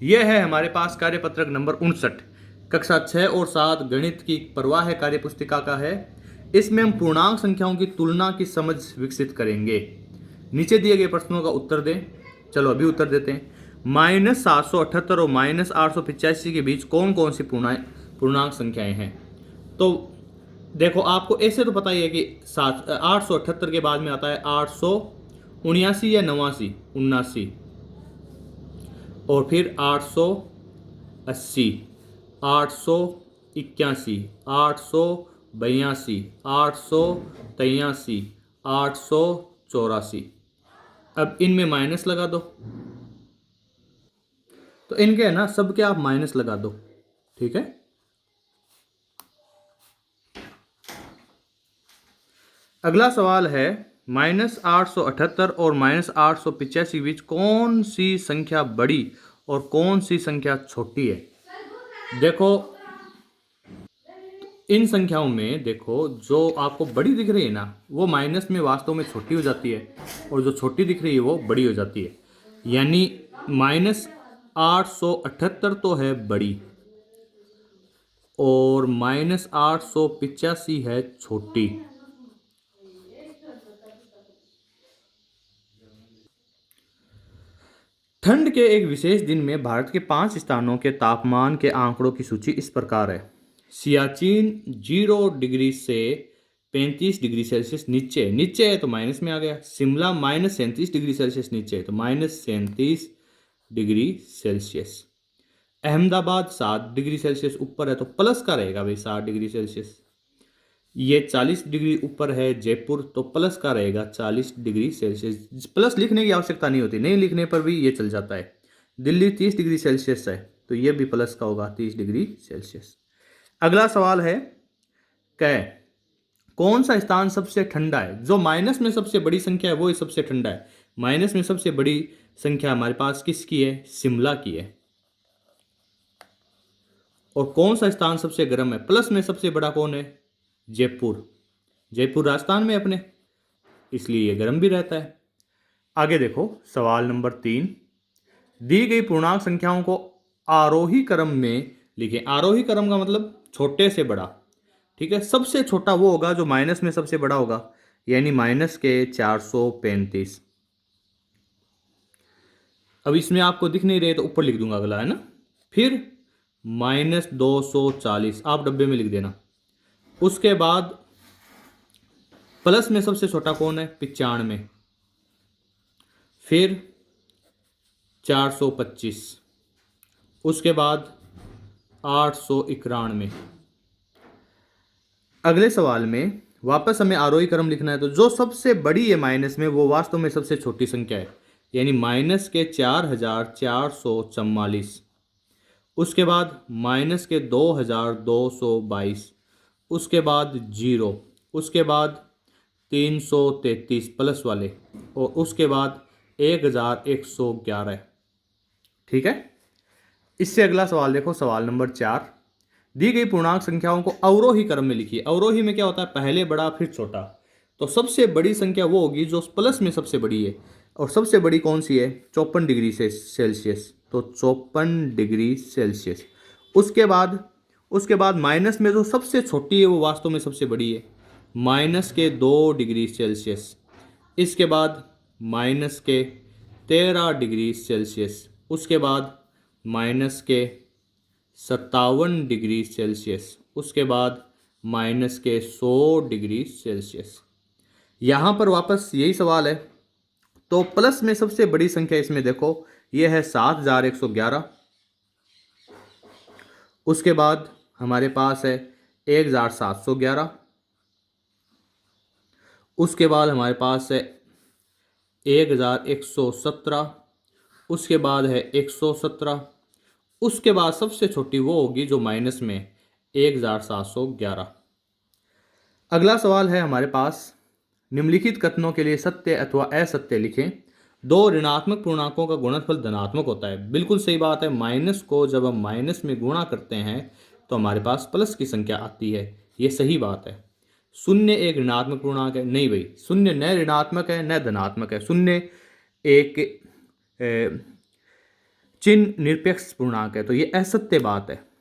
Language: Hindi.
यह है हमारे पास कार्यपत्रक नंबर 59, कक्षा 6 और 7 गणित की प्रवाह कार्य पुस्तिका का है। इसमें हम पूर्णांक संख्याओं की तुलना की समझ विकसित करेंगे। नीचे दिए गए प्रश्नों का उत्तर दें। चलो अभी उत्तर देते हैं। -778 और -885 के बीच कौन कौन सी पूर्णांक संख्याएं हैं? तो देखो, आपको ऐसे तो पता ही है कि 878 के बाद में आता है 879 या 89, और फिर 880, 881, 882, 883, 884। अब इनमें माइनस लगा दो। तो इनके है ना, सबके आप माइनस लगा दो। ठीक है। अगला सवाल है -878 और -885 के बीच कौन सी संख्या बड़ी और कौन सी संख्या छोटी है? देखो, इन संख्याओं में देखो, जो आपको बड़ी दिख रही है ना, वो माइनस में वास्तव में छोटी हो जाती है, और जो छोटी दिख रही है वो बड़ी हो जाती है। यानी -878 तो है बड़ी और -885 है छोटी। ठंड के एक विशेष दिन में भारत के 5 स्थानों के तापमान के आंकड़ों की सूची इस प्रकार है। सियाचिन 0 डिग्री से 35 डिग्री सेल्सियस नीचे नीचे है तो माइनस में आ गया। शिमला -37 डिग्री सेल्सियस नीचे है तो -37 degree Celsius. Ahmedabad 7 degree Celsius ऊपर है तो प्लस का रहेगा भाई, 7 डिग्री सेल्सियस। ये 40 डिग्री ऊपर है जयपुर, तो प्लस का रहेगा 40 डिग्री सेल्सियस। प्लस लिखने की आवश्यकता नहीं होती, नहीं लिखने पर भी ये चल जाता है। दिल्ली 30 डिग्री सेल्सियस है तो ये भी प्लस का होगा, 30 डिग्री सेल्सियस। अगला सवाल है, कै कौन सा स्थान सबसे ठंडा है? जो माइनस में सबसे बड़ी संख्या है वो ही सबसे ठंडा है। माइनस में सबसे बड़ी संख्या हमारे पास किसकी है? शिमला की है। और कौन सा स्थान सबसे गर्म है? प्लस में सबसे बड़ा कौन है? जयपुर। जयपुर राजस्थान में अपने, इसलिए ये गर्म भी रहता है। आगे देखो, सवाल नंबर 3। दी गई पूर्णांक संख्याओं को आरोही क्रम में लिखें। आरोही क्रम का मतलब छोटे से बड़ा। ठीक है, सबसे छोटा वो होगा जो माइनस में सबसे बड़ा होगा, यानी माइनस के 435। अब इसमें आपको दिख नहीं रहे तो ऊपर लिख दूंगा अगला, है ना। फिर -240 आप डब्बे में लिख देना। उसके बाद प्लस में सबसे छोटा कौन है? 95। फिर 425। उसके बाद 891। अगले सवाल में वापस हमें आरोही क्रम लिखना है, तो जो सबसे बड़ी है माइनस में वो वास्तव में सबसे छोटी संख्या है, यानी माइनस के 4444। उसके बाद माइनस के 2222। उसके बाद 0। उसके बाद 333 प्लस वाले, और उसके बाद 1111। ठीक है। इससे अगला सवाल देखो, सवाल नंबर 4। दी गई पूर्णांक संख्याओं को अवरोही क्रम में लिखिए। अवरोही में क्या होता है? पहले बड़ा फिर छोटा। तो सबसे बड़ी संख्या वो होगी जो प्लस में सबसे बड़ी है, और सबसे बड़ी कौन सी है? 54 डिग्री सेल्सियस। तो 54 डिग्री सेल्सियस। उसके बाद माइनस में जो सबसे छोटी है वो वास्तव में सबसे बड़ी है, -2 डिग्री सेल्सियस। इसके बाद -13 डिग्री सेल्सियस। उसके बाद -57 डिग्री सेल्सियस। उसके बाद -100 डिग्री सेल्सियस। यहाँ पर वापस यही सवाल है। तो प्लस में सबसे बड़ी संख्या इसमें देखो, यह है 7111। उसके बाद हमारे पास है 1711। उसके बाद हमारे पास है 1117। उसके बाद है 117। उसके बाद सबसे छोटी वो होगी जो माइनस में 1711। अगला सवाल है हमारे पास, निम्नलिखित कथनों के लिए सत्य अथवा असत्य लिखें। 2 ऋणात्मक पूर्णांकों का गुणनफल धनात्मक होता है। बिल्कुल सही बात है। माइनस को जब हम माइनस में गुणा करते हैं तो हमारे पास प्लस की संख्या आती है, ये सही बात है। शून्य एक ऋणात्मक पूर्णांक है? नहीं भाई, शून्य न ऋणात्मक है न धनात्मक है। शून्य एक चिन्ह निरपेक्ष पूर्णांक है, तो ये असत्य बात है।